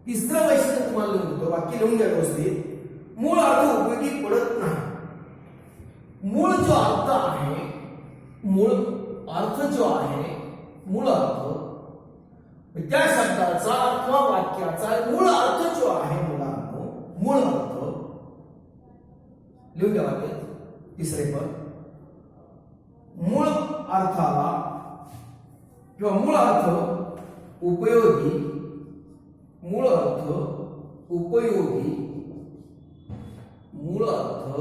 तिसरं वैशिष्ट्य तुम्हाला लिहून देतो, वाक्य लिहून घ्या व्यवस्थित. मूळ अर्थ उपयोगी पडत नाही. मूळ जो अर्थ आहे, मूळ अर्थ जो आहे, मूळ अर्थ त्या शब्दाचा अथवा वाक्याचा मूळ अर्थ जो आहे मुलांनो, मूळ अर्थ लिहून घ्या वाक्य. तिसरे पद मूळ अर्थाला किंवा मूळ अर्थ उपयोगी, मूळ अर्थ उपयोगी, मूळ अर्थ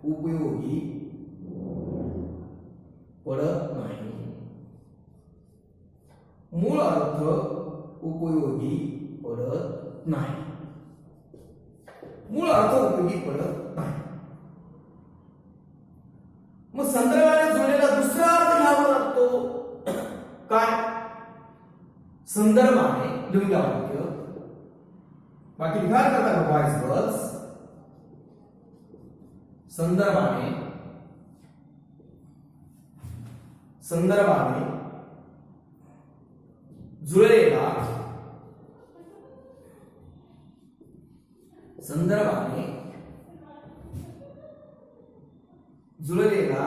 उपयोगी पडत नाही. मूळ अर्थ उपयोगी पडत नाही. मूळ अर्थ उपयोगी पडत नाही. मग संदर्भाने जोडलेला दुसरा अर्थ घ्यावा लागतो. काय? संदर्भाने लिहून घ्या वाक्य. बाकी विचार करता बॉयज गर्ल्स. संदर्भाने, संदर्भाने जुळलेला, संदर्भाने जुळलेला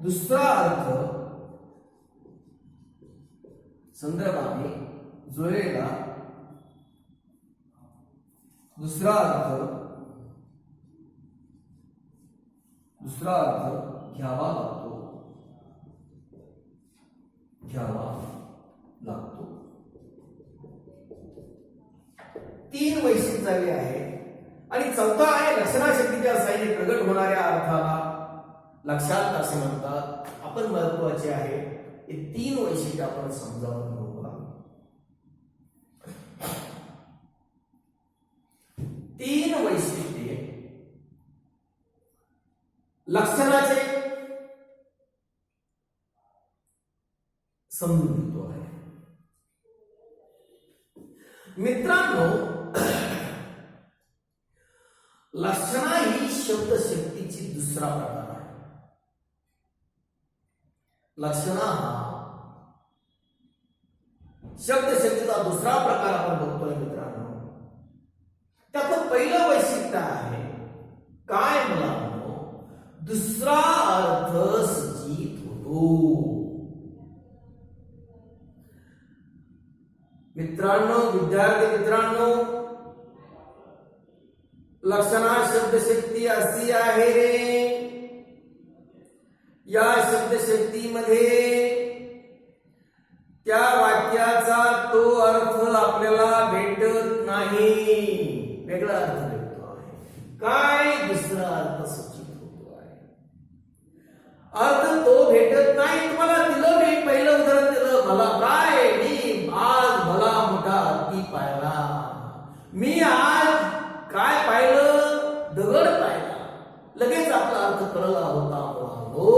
दुसरा अर्थ, संदर्भाने जुळलेला दुसरा अर्थ, दुसरा अर्थ घ्यावा लागतो, घ्यावा लागतो. तीन वैशिष्ट्य झाले आहे. आणि चौथा आहे लक्षणा शक्तीच्या साहाय्याने प्रगट होणाऱ्या अर्थाला लक्षात असे म्हणतात. आपण महत्वाचे आहे हे तीन वैशिष्ट्य आपण समजावून घेऊ. तीन वैशिष्ट्ये लक्षणाचे समजून घेतो आहे. मित्रांनो, लक्षणा ही शब्दशक्तीची दुसरा प्रकार आहे. लक्षणा हा शब्दशक्तीचा दुसरा प्रकार आपण बघतोय मित्रांनो. त्याचं पहिलं वैशिष्ट्य आहे काय मुलांनो, दुसरा अर्थ सूचित होतो. मित्रांनो, विद्यार्थी मित्रांनो, लक्षणा शब्दशक्ती अशी आहे रे. या शब्दशक्तीमध्ये त्या वाक्याचा तो अर्थ आपल्याला भेटत नाही, वेगळा अर्थ भेटतो आहे. काय? दुसरा अर्थ सूचित होतो आहे. अर्थ तो भेटत नाही. तुम्हाला दिलं मी पहिलं उदाहरण दिलं. मला काय? मी आज भला मोठा हत्ती पाहिला. मी आज काय पाहिलं? दगड पाहिला. लगेच आपला अर्थ कळला होता. हो,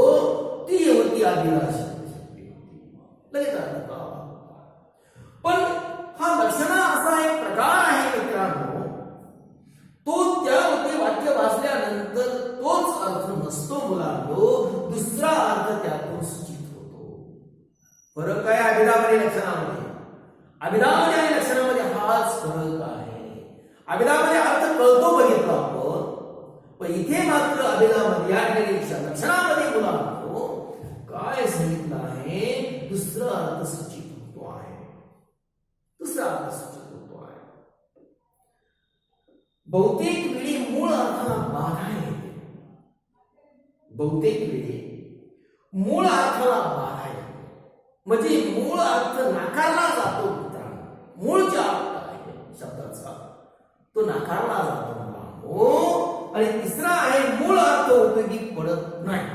ती होती अभिलाषा. लगेच अर्थ कळला. पण हा लक्षणा असा एक प्रकार आहे मित्रांनो, तो त्यामध्ये वाक्य वाचल्यानंतर तोच अर्थ नसतो मुलांनो, दुसरा अर्थ त्यातून सूचित होतो. फरक काय अभिधामध्ये लक्षणामध्ये? अभिधामध्ये आणि लक्षणामध्ये हाच फरक आहे. अभिधामध्ये अर्थ कळतो बघितला आपण, पण इथे मात्र अभिधामध्ये या लक्षणामध्ये मुलांनो काय सांगितलं आहे? दुसरा अर्थ सूचित होतो आहे. दुसरा अर्थ सूचित होतो आहे. बहुतेक वेळी मूळ अर्थाला बाधा येते. बहुतेक वेळी मूळ अर्थाला बाधा येते. म्हणजे मूळ अर्थ नाकारला जातो मित्रांनो. मूळ जो अर्थ आहे शब्दाचा तो नाकारला जातो मुलांनो. आणि तिसरा आहे मूळ अर्थ उपयोगी पडत नाही.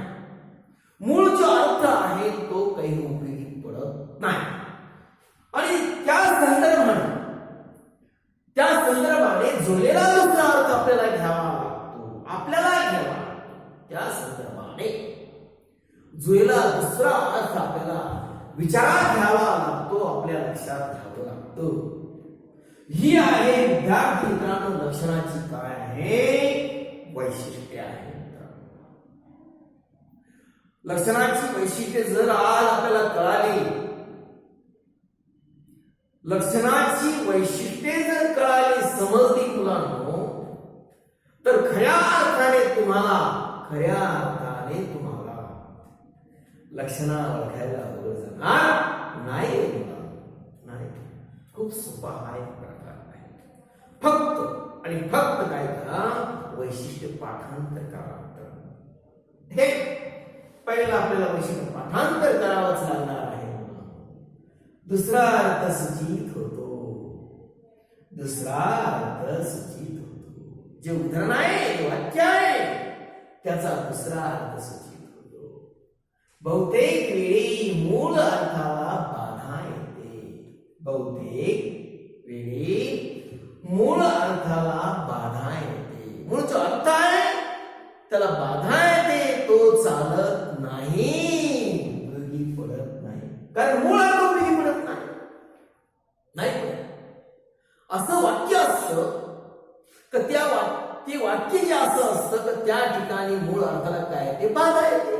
मूळ जो अर्थ आहे तो काही उपयोगी पडत नाही. आणि त्या संदर्भाने जुळलेला दुसरा अर्थ आपल्याला घ्यावा लागतो. आपल्याला घ्यावा. त्या संदर्भाने जुळलेला दुसरा अर्थ आपल्याला विचारात घ्यावा लागतो, आपल्या लक्षात घ्यावं लागतं. ही आहे विद्यार्थी मित्रांनो लक्षणाची काय आहे? वैशिष्ट्य आहे. लक्षणाची वैशिष्ट्ये जर आज आपल्याला कळाली लक्षणाची वैशिष्ट्ये जर कळाली समजली मुलांनो तर खऱ्या अर्थाने तुम्हाला लक्षणा ओळखायला अवघड जाणार नाही मुलांनो, नाही. खूप सोपा हा एक प्रकार आहे. फक्त आणि फक्त काय करा, वैशिष्ट्य पाठांतर करा. हे पहिलं आपल्याला वैशिष्ट्य पाठांतर करावंच लागणार आहे. दुसरा अर्थ सूचित होतो, जे उदाहरण आहे, वाक्य आहे, त्याचा दुसरा अर्थ सूचित होतो. बहुतेक वेळी मूळ अर्थाला बाधा येते. मूळ जो अर्थ आहे त्याला बाधा येते, तो चालत नाही, उपयोगी पडत नाही. कारण मूळ अर्थ उपयोगी पडत नाही. असं वाक्य असतं तर ते वाक्य जे असं असतं तर त्या ठिकाणी मूळ अर्थाला काय ते बाधा येते,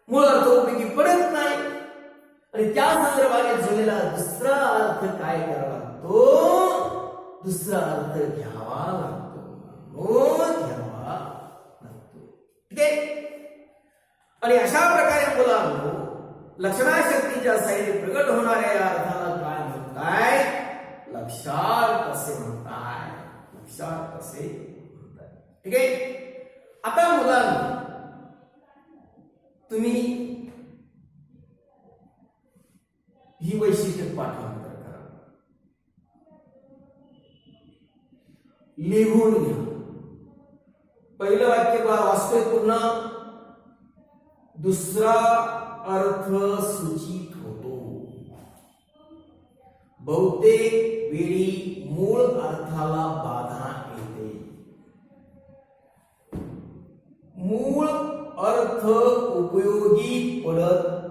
मूळ अर्थ उपयोगी पडत नाही. आणि त्या संदर्भाने जुळलेला दुसरा अर्थ काय करावा लागतो, दुसरा अर्थ घ्यावा लागतो. ठीक आहे. आणि अशा प्रकारे मुलांनो लक्षणाशक्तीच्या साह्याने प्रगट होणाऱ्या या अर्थाला काय म्हणताय, लक्षार्थ असे म्हणताय. ठीक आहे. आता मुलांनो तुम्ही ही वैशिष्ट्य पाठांतर करा, लिहून घ्या. पहिलं वाक्य वाचतोय पूर्ण. दुसरा अर्थ सूचित होतो. बहुतेक वेळी मूळ अर्थाला बाधा येते. मूळ अर्थ उपयोगी पडत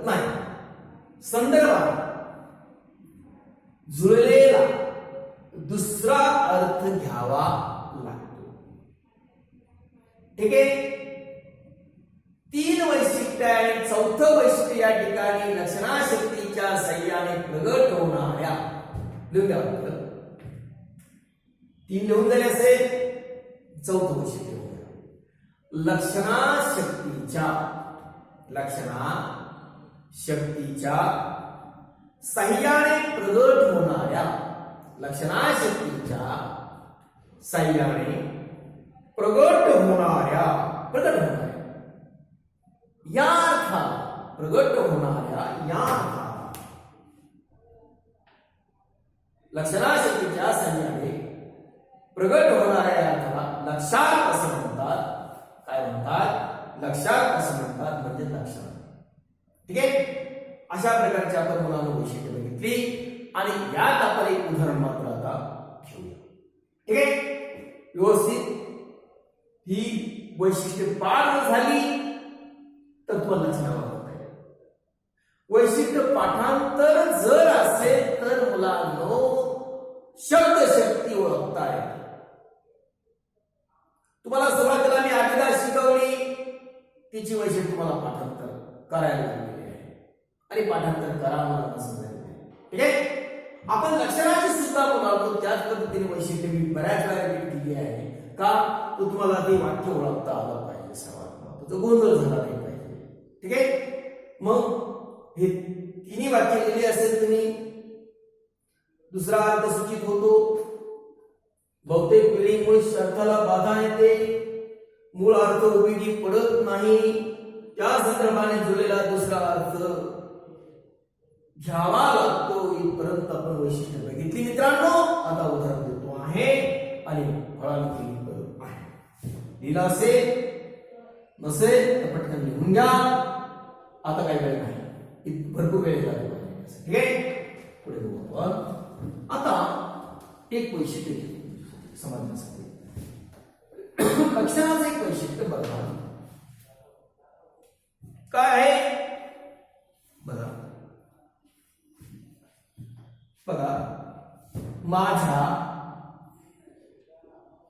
नाही. संदर्भात जुळलेला दुसरा अर्थ घ्यावा लागतो. ठीक आहे. 3 वैशिष्ट्य आणि चौथं वैशिष्ट्य या ठिकाणी लक्षणाशक्तीच्या साह्याने प्रगट होणाऱ्या, लिहून घ्या. 3 लिहून झाले असेल. चौथं वैशिष्ट्य लक्षणाशक्तीच्या साह्याने प्रगट होणाऱ्या, लक्षणाशक्तीच्या साह्याने प्रगट होणाऱ्या या अर्थाला, प्रगट होणाऱ्या या अर्थाला लक्षणाशक्तीच्या साह्याने प्रगट होणाऱ्या या अर्थाला लक्षात असं म्हणतात. काय म्हणतात, लक्षात असं म्हणतात, म्हणजे लक्षण. ठीक आहे. अशा प्रकारची आपण मुलांना वैशिष्ट्य बघितली आणि यात आपण एक उदाहरण मात्र आता घेऊया. ठीक आहे. व्यवस्थित ही वैशिष्ट्य पाठ झाली तर तुम्हाला लक्षणावर होत आहे. वैशिष्ट्य पाठांतर जर असेल तर मुलांनो शब्द शक्ती ओळखता येते. तुम्हाला सुरुवातीला मी आदिदा शिकवली, तिची वैशिष्ट्य तुम्हाला पाठांतर करायला लागलेली आहे आणि पाठांतर करा मला समजायला. ठीक आहे. आपण लक्षणाची सुद्धा बोलावतो त्याच पद्धतीने वैशिष्ट्य मी बऱ्याच वेळा रीड केली आहे का, तो तुम्हाला ते वाक्य ओळखता आलं पाहिजे. सर्वात महत्त्वाचं गोंधळ झाला नाही पाहिजे. ठीक आहे. मग हे तिन्ही वाक्य लिहिली असेल तुम्ही. दुसरा अर्थ सूचित होतो. बहुतेक वेळी मूळ अर्थाला बाधा येते. मूळ अर्थ उपयोगी पडत नाही. त्या संदर्भाने जुळलेला दुसरा अर्थ घ्यावा लागतो. इथपर्यंत आपण वैशिष्ट्य बघितली मित्रांनो. आता उदाहरण देतो आहे आणि फळांची करत आहे. लिहिला असेल नसेल तर पटकन लिहून घ्या. आता काही वेळ नाही, भरपूर वेळ लागतो. ठीक आहे. पुढे बघू आपण. आता एक वैशिष्ट्य समजण्यासाठी लक्षणाचं एक वैशिष्ट्य बघा काय आहे. बघा माझ्या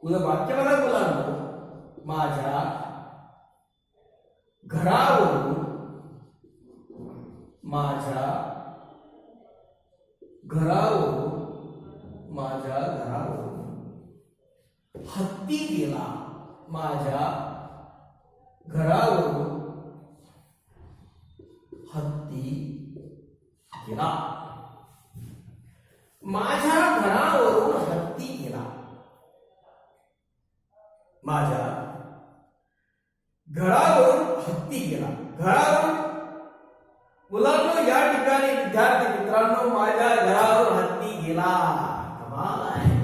वाक्य बघा मुलांनो. माझ्या घरावरून माझ्या घरावरून हत्ती गेला. माझ्या घरावरून हत्ती गेला. माझ्या घरावरून हत्ती गेला. माझ्या घरावरून हत्ती गेला. घरावरून मुलांनो, या ठिकाणी विद्यार्थी मित्रांनो, माझ्या घरावर हत्ती गेला. कमाल आहे.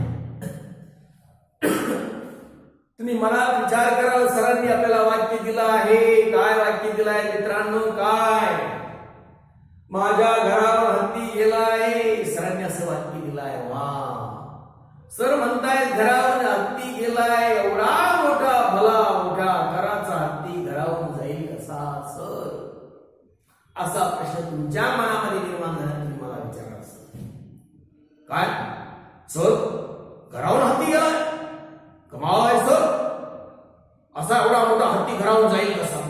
तुम्ही मनात विचार करा. सरांनी आपल्याला वाक्य दिलं आहे. काय वाक्य दिलं आहे मित्रांनो? काय? माझ्या घरावर हत्ती गेलाय. सरांनी असं वाक्य दिलं आहे. वा, सर म्हणतायत घरावर हत्ती गेलाय. एवढा मोठा, भला मोठा घराचा हत्ती घरावरून जाईल कसा सर? असा प्रश्न तुमच्या मनामध्ये निर्माण झाला. तुम्ही मला विचारला असेल, काय सर घरावरून हत्ती गेलाय? कमाल आहे सर. असा एवढा मोठा हत्ती घरावरून जाईल कसा?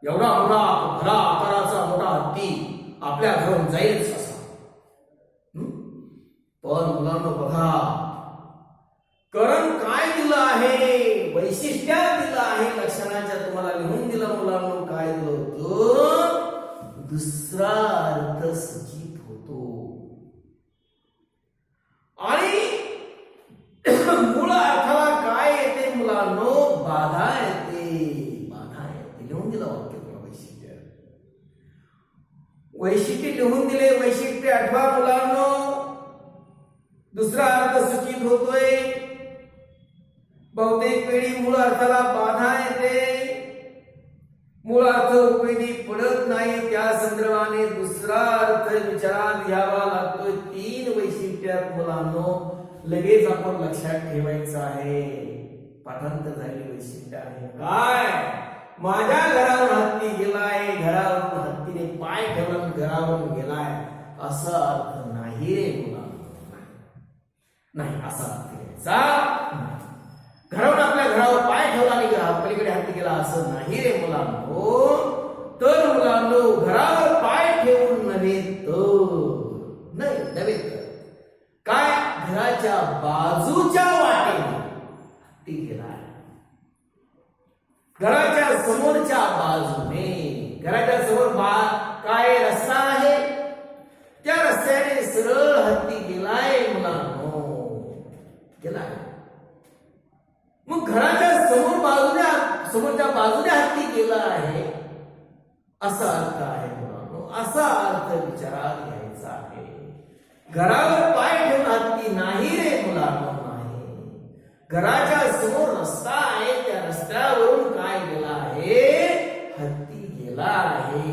एवढा मोठा भला आकाराचा मोठा हत्ती आपल्या घरावरून जाईल कसा? पण मुलांना बघा, कारण काय दिलं आहे? वैशिष्ट्य दिलं आहे. लक्षणाच्या तुम्हाला लिहून दिलं मुलांना. काय दिलं होतं? दुसरा अर्थ सूचित होतो. आणि मूळ अर्थाला काय येते मुलांनो? बाधा येते. बाधा येते. लिहून दिलं वाक्य तुला वैशिष्ट्य. वैशिष्ट्य लिहून दिले. वैशिष्ट्य आठवा मुलांनो. दुसरा अर्थ सूचित होतोय. बहुतेक वेळी मूळ अर्थाला बाधा येते. मूळ अर्थ उपयोगी पडत नाही. त्या संदर्भाने दुसरा अर्थ विचारात घ्यावा लागतोय. 3 वैशिष्ट्यात मुलांनो लगेच आपण लक्षात ठेवायचं आहे. पाठांतर झालेली वैशिष्ट्य आहे. काय? माझ्या घरावर हत्ती गेलाय. घरावरून हत्तीने पाय ठेवला, घरावरून गेलाय असा अर्थ नाही रे मुलांनो. नाही असा अर्थ घ्यायचा. घरावरून आपल्या घरावर पाय ठेवला आणि पलीकडे हत्ती गेला असं नाही रे मुलांनो. तर मुलांनो, घरावर पाय ठेवून नव्हे तर काय? घराच्या बाजूच्या वाटेने हत्ती गेलाय. घराच्या समोरच्या बाजूने. घराच्या समोर काय रस्ता आहे? त्या रस्त्याने सरळ हत्ती गेलाय मुलांनो. गेलाय. मग घराच्या समोरच्या बाजूने हत्ती गेला आहे असा अर्थ आहे मुलांनो. असा अर्थ विचारात घ्यायचा आहे. घरावर पाय ठेवून हत्ती नाही रे मुलांनो, नाही. घराच्या समोर रस्ता आहे. त्या रस्त्यावरून काय गेला आहे? हत्ती गेला आहे.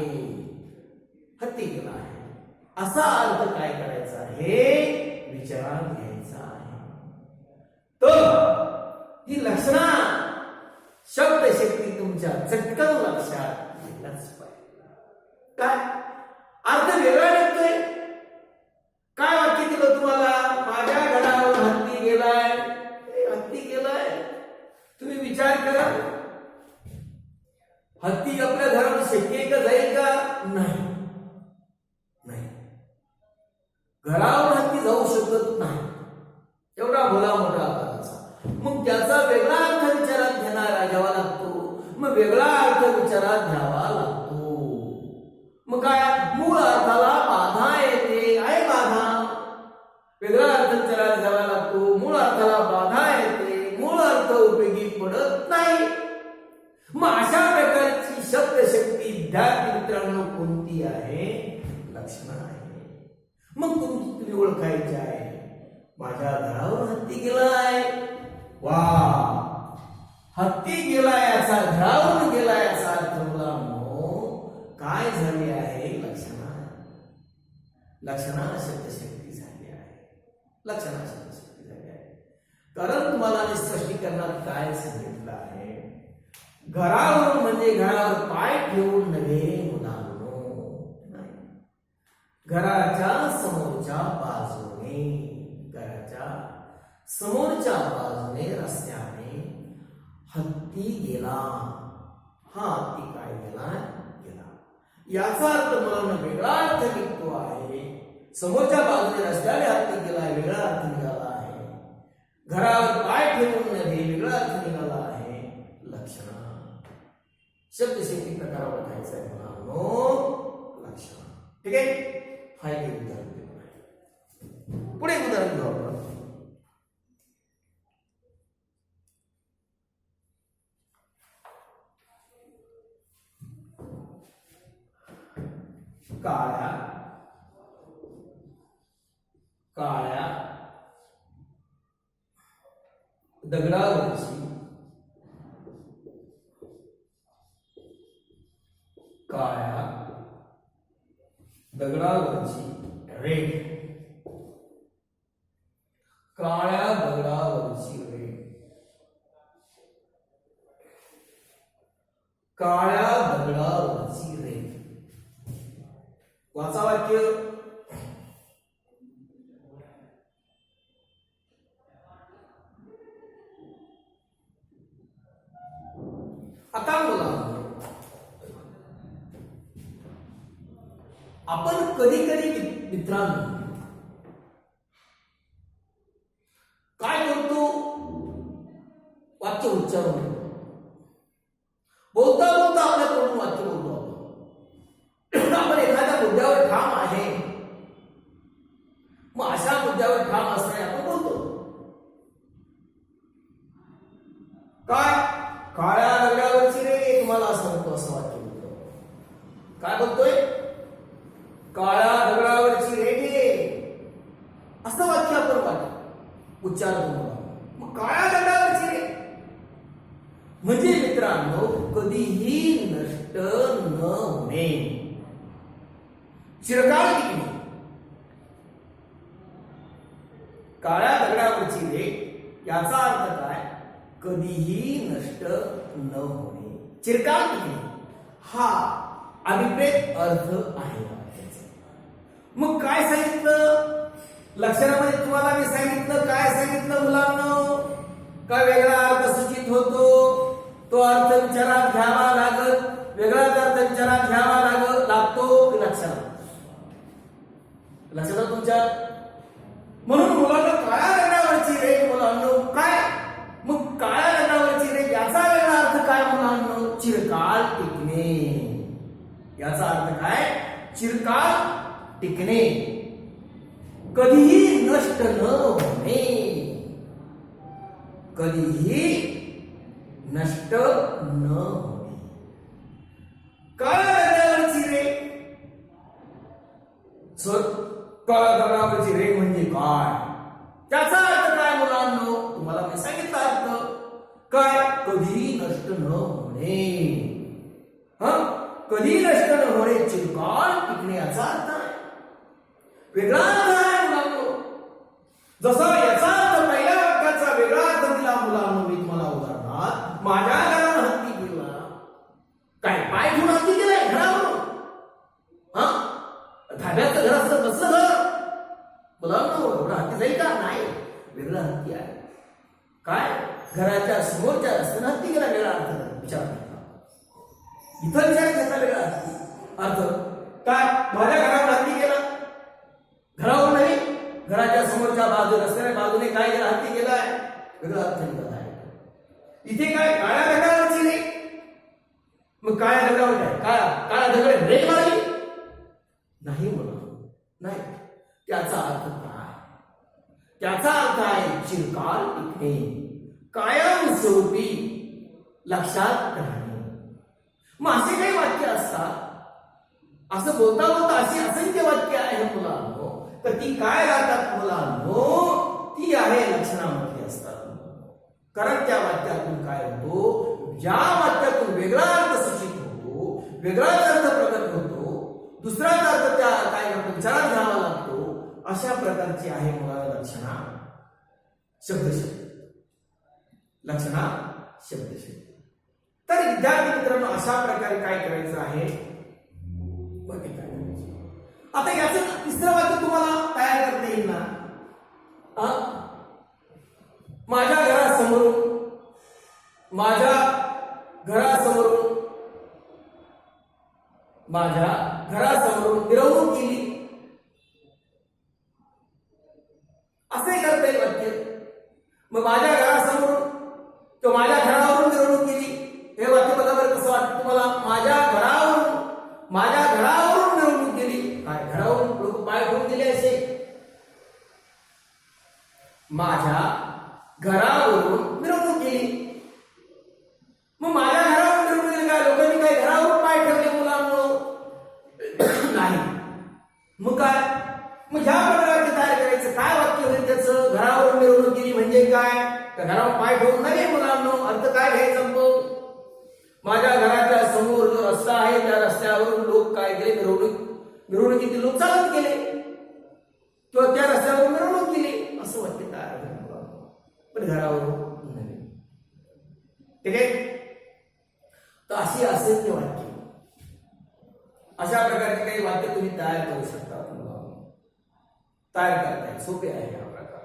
हत्ती गेला आहे असा अर्थ काय करायचा आहे? विचारात घ्यायचा आहे. तर ही लक्षणा शब्दशक्ती तुमच्या चटकन लक्षात घेतलाच पाहिजे. काय अर्थ वेगळा निघतोय? काय वाक्य दिलं तुम्हाला? माझ्या घरावर हत्ती गेलाय. हत्ती गेलाय. तुम्ही विचार करा, हत्ती आपल्या घरावर शक्य का जाईल का? नाही. घरावर हत्ती जाऊ शकत नाही. एवढा भला मोठा आकाराचा. मग त्याचा वेगळा अर्थ विचारात घ्यावा लागतो. मग वेगळा अर्थ विचारात घ्यावा लागतो. मग काय? मूळ अर्थाला बाधा येते. आहे बाधा. वेगळा अर्थ विचारात घ्यावा लागतो. मूळ अर्थाला बाधा येते. मूळ अर्थ उपयोगी पडत नाही. मग अशा प्रकारची शब्दशक्ती विद्यार्थी मित्रांनो कोणती आहे? लक्षणं आहे. मग तुम्ही ओळखायचे आहे. माझ्या घरावर हत्ती गेलाय. वा, हत्ती गेलाय याचा, घरावरून गेलाय याचा अर्थ मुलांनो काय झाले आहे? लक्षणा शब्दशक्ती झाली आहे. लक्षणा शब्दशक्ती झाली आहे. कारण तुम्हाला मी स्पष्टीकरणात काय सांगितलं आहे? घरावरून म्हणजे घरावर पाय ठेवून नव्हे मुलांनो. घराच्या समोरच्या बाजूने. घराच्या समोरच्या बाजूने रस्त्याने हत्ती गेला. हा हत्ती काय गेला? याचा अर्थ मुलांना वेगळा अर्थ निघतो आहे. समोरच्या बाजूने रस्त्याने हत्ती केला वेगळा अर्थ निघाला आहे. घरावर पाय ठेवून नव्हे वेगळा अर्थ निघाला आहे. लक्षणा शब्दशेती प्रकार ओळखायचा आहे मुलांनो. लक्षणा ठीक आहे. हा एक उदाहरण दिलं आहे. पुढे एक उदाहरण घेऊ आपण. काळ्या काळ्या दगडावरची काळ्या दगडावरची रेघ. काळ्या दगडावरची रेघ. काळ्या दगडावरची रेघ. वाचा वाक्य. आता मुलांनो आपण कधी कधी मित्रांनो काय करतो वाक्य उच्चारून बोलता बोलता आपल्याकडून वाक्य बोलतो. आपण एखाद्या मुद्द्यावर ठाम आहे मग अशा मुद्द्यावर ठाम असणे आपण बोलतो. काय काळ्या दगडावरची रे तुम्हाला असं म्हणतो असं वाक्य बोलतो. काय बोलतोय काळ्या दगडावरची रेघे असं वाक्य आपण वाक्य उच्चारतो. मग काळ्या दगडावरची रे म्हणजे मित्रांनो कधीही नष्ट न होणे चिरकाल टिकणे. काळ्या दगडावरची रेघ याचा अर्थ काय कधीही नष्ट न होणे चिरकाल टिकणे हा अभिप्रेत अर्थ आहे. मग काय सांगितलं लक्षणामध्ये तुम्हाला मी सांगितलं काय सांगितलं मुलांना का वेगळा अर्थ सूचित होतो तो अर्थ विचारात घ्यावा लागत वेगळाच अर्थ विचारात घ्यावा लागतो लक्षणात लक्षात तुमच्या. म्हणून मुलांना काळ्या दगडावरची रेघ मुलांनो काय मग काळ्या दगडावरची रेघ याचा वेगळा अर्थ काय मुलांनो चिरकाल टिकणे. याचा अर्थ काय चिरकाल टिकणे कधीही नष्ट न होणे कधीही नष्ट न होणे. काळ्या दगडावरची रेघ काळ्या दगडावरची रेघ म्हणजे काय त्याचा अर्थ काय मुलांनो तुम्हाला मी सांगितलं अर्थ काय कधी नष्ट न होणे. कधी नष्ट न होणे चिरकाल टिकणे याचा अर्थ आहे. वेगळा अर्थ आहे मुलांनो. जसा याचा अर्थ पहिल्या वाक्याचा वेगळा अर्थ दिला मुलांनो मी तुम्हाला उदाहरणात माझ्या घरावर हत्ती गेला काय पाय घेऊन हत्ती गेलाय घरावर धाब्याचं घर असतं कसं घर मुलांनो एवढा हत्ती जाईल का नाही वेगळा हत्ती आहे. काय घराच्या समोरच्या रस्त्याने हत्ती गेला वेगळा अर्थ विचार इथं विचार घेतला वेगळा अर्थ काय माझ्या घरावर हत्ती गेला घरावर नाही घराच्या समोरच्या बाजू रस्त्याच्या बाजूने काय गेला हत्ती गेलाय वेगळा अर्थ निघत आहे. इथे काय काळ्या दगडावरची नाही मग काळ्या दगडावर काय काळ्या दगड रेघ मारली नाही म्हणून नाही त्याचा अर्थ काय त्याचा अर्थ आहे चिरकाल टिकणे कायमस्वरूपी लक्षात राहणे. मग असे काही वाक्य असतात असं बोलता बोलता अशी असंख्य वाक्य आहे मुलांनो तर ती काय राहतात मुलांनो ती आहे लक्षणामध्ये असतात. कारण त्या वाक्यातून काय होतो ज्या वाक्यातून वेगळा अर्थ सूचित होतो वेगळाच अर्थ प्रकट होतो दुसराच अर्थ त्या काय करतो विचारात घ्यावा लागतो अशा प्रकारची आहे मुलाला लक्षणा शब्दशेती. लक्षणा शब्दशेती. तर विद्यार्थी मित्रांनो अशा प्रकारे काय करायचं आहे आता याचं तिसरं वाक्य तुम्हाला तयार करता येईल ना. माझ्या घरासमोरून माझ्या घरासमोरून मिरवणूक केली. असे करता येईल वाक्य. मग माझ्या घरासमोरून किंवा माझ्या घरावरून मिरवणूक केली, हे वाक्य बघा बरं कसं वाटतं तुम्हाला. माझ्या घरावरून मिरवणूक केली. काय घरावरून लोक पाय ठेवून गेले असे. माझ्या घरावरून मिरवणूक केली. मग माझ्या घरावरून मिरवणूक केली काय? लोकांनी काय घरावरून पाय ठेवले मुलांमुळं? नाही. मग काय? मग ह्या प्रकारे तयार करायचं काय वाक्य होईल त्याचं? घरावरून मिरवणूक केली म्हणजे काय? तर घरावर पाय ठेवून नाही मुलांनो. अर्थ काय घ्यायचा तो? माझ्या घराच्या समोर जो रस्ता आहे त्या रस्त्यावरून लोक काय केले? मिरवणुकीतील लोक चालत गेले किंवा त्या रस्त्यावरून मिरवणूक केली, असं वाक्य तयार होईल. पण घरावरून नाही. ठीक आहे. तर अशी असेल ते वाक्य. अशा प्रकारचे काही वाक्य तुम्ही तयार करू शकता. तयार करताय सोपे आहे हा प्रकार.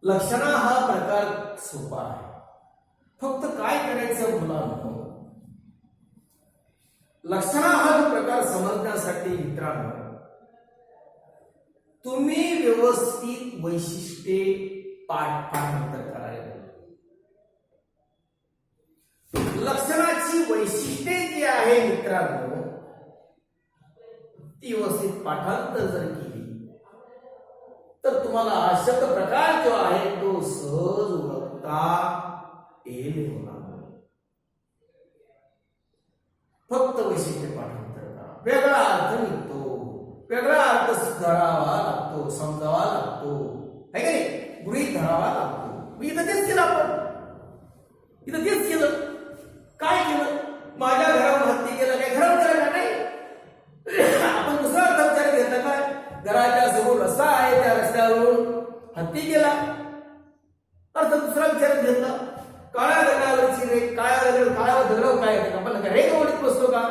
लक्षणा हा प्रकार सोपा आहे. फक्त काय करायचं मुलांनो, लक्षणा हा जो प्रकार समजण्यासाठी मित्रांनो तुम्ही व्यवस्थित वैशिष्ट्ये पाठांतर करायला. लक्षणाची वैशिष्ट्ये जी आहे मित्रांनो ती व्यवस्थित पाठांतर जर केली तर तुम्हाला हा शब्द प्रकार जो आहे तो सहज ओळखता येईल. फक्त वैशिष्ट्य पाठांतर करा. वेगळा अर्थ निघतो, वेगळा अर्थ धरावा लागतो, समजावा लागतो, है का नाही? गृहीत धरावा लागतो. मी इथं तेच केलं. इथं तेच केलं. काय केलं? माझ्या घरावर हत्ती केलं. काय घरावर केलं का? नाही. आपण दुसरा अर्थ विचार घेतला काय? घराच्या समोर रस्ता आहे त्या रस्त्यावरून हत्ती गेला. अर्थ दुसरा विचार घेतला. काळ्या दगडावरची रेख. काळ्या दगडावर काय येतं? आपण रेख ओढत बसतो का?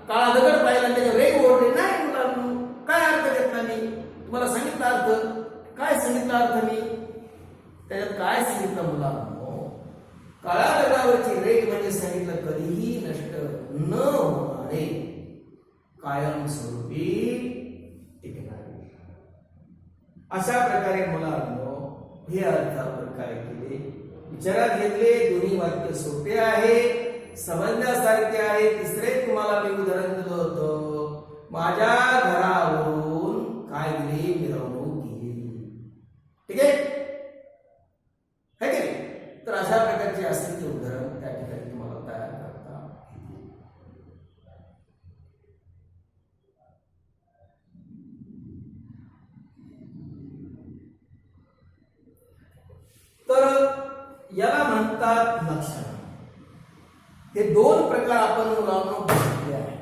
काळा दगड पाहिला त्याच्या रेख ओढले नाही मुलांनो. काय अर्थ घेतला मी? तुम्हाला सांगितलं अर्थ. काय सांगितलं अर्थ मी? त्याच्यात काय सांगितलं मुलांनो? काळ्या दगडावरची रेख म्हणजे सांगितलं कधीही नष्ट न होणारे, कायमस्वरूपी टिकणारे. अशा प्रकारे मुलांनो हे अर्थ आपण काय केले? विचारात घेतले. दोन्ही वाक्य सोपे आहे, समजण्यासारखे आहे. तिसरे तुम्हाला मी उदाहरण दिलं होतं. माझ्या घरावरून काय दिली? मिरवणूक गेली. ठीक आहे है की नाही? तर अशा प्रकारचे असेल ते उदाहरण त्या ठिकाणी तुम्हाला तयार करता. तर याला म्हणतात लक्षण. हे दोन प्रकार आपण मुलांना बघितले आहे.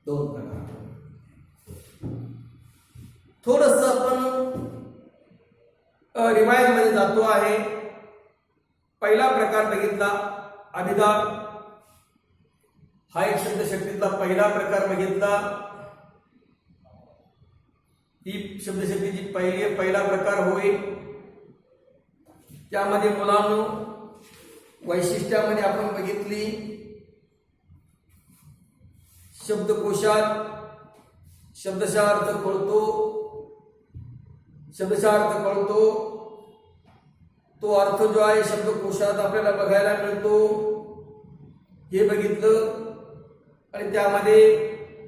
दोन प्रकार. थोडस आपण रिवायज मध्ये जातो आहे. पहिला प्रकार बघितला अभिधा. हा एक शब्दशक्तीतला पहिला प्रकार बघितला. ही शब्दशक्तीची पहिला प्रकार होय. त्यामध्ये मुलांनो वैशिष्ट्यामध्ये आपण बघितली शब्दकोशात शब्दशः अर्थ कळतो. शब्दशः अर्थ कळतो तो अर्थ जो आहे शब्दकोशात आपल्याला बघायला मिळतो हे बघितलं. आणि त्यामध्ये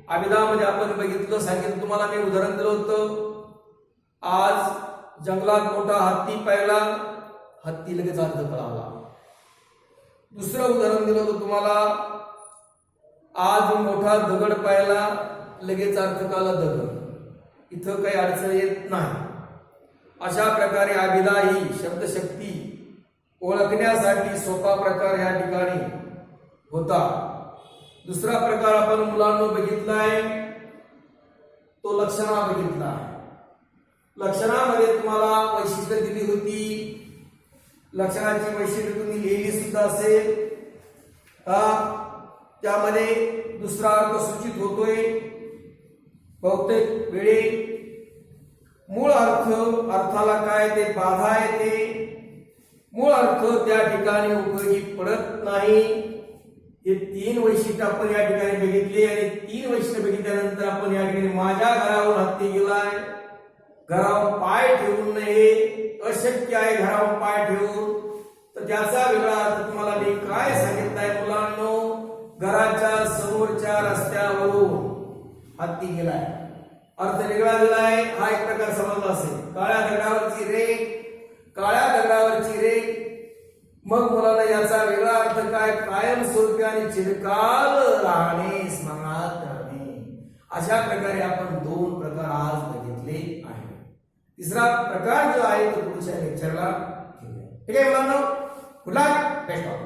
अभिधामध्ये आपण बघितलं, सांगितलं तुम्हाला मी उदाहरण दिलं होतं. आज जंगलात मोठा हत्ती पाहिला, हत्ती लगेच अर्थ कळाला. दुसरं उदाहरण दिलं होतं तुम्हाला, आज मोठा दगड पाहिला, लगेच अर्थ कळाला दगड. इथं काही अडचण येत नाही. अशा प्रकारे अभिधा ही शब्दशक्ती ओळखण्यासाठी सोपा प्रकार या ठिकाणी होता. दुसरा प्रकार आपण मुलांना बघितला आहे तो लक्षणा बघितला आहे. लक्षणामध्ये तुम्हाला वैशिष्ट्य दिली होती. लक्षणाची वैशिष्ट्य तुम्ही लिहिली सुद्धा असेल. त्यामध्ये दुसरा अर्थ सूचित होतोय. बहुतेक वेळी मूळ अर्थाला काय ते बाधा येते. मूळ अर्थ त्या ठिकाणी उपयोगी पडत नाही. हे तीन वैशिष्ट्य आपण या ठिकाणी बघितले आणि तीन वैशिष्ट्य बघितल्यानंतर आपण या ठिकाणी माझ्या घरावर हत्ती गेलाय, घरावर पाय ठेवून नये, अशक्य आहे घरावर पाय ठेवून, तर त्याचा वेगळा अर्थ तुम्हाला मी काय सांगितलंय मुलांनो, घराच्या समोरच्या रस्त्यावरून हत्ती गेलाय, अर्थ वेगळा दिलाय. हा एक प्रकार समजला असेल. काळ्या दगडावरची रेख, काळ्या दगडावरची रेख, मग मुलाला याचा वेगळा अर्थ काय, कायम स्वरूपी आणि चिरकाल राहणे, स्मरणात राहणे. अशा प्रकारे आपण दोन प्रकार आज बघितले आहेत. तिसरा प्रकार जो आहे तो पुढच्या लेक्चरला घेऊया. ठीक आहे मुलांनो, गुड लक, बेस्ट ऑफ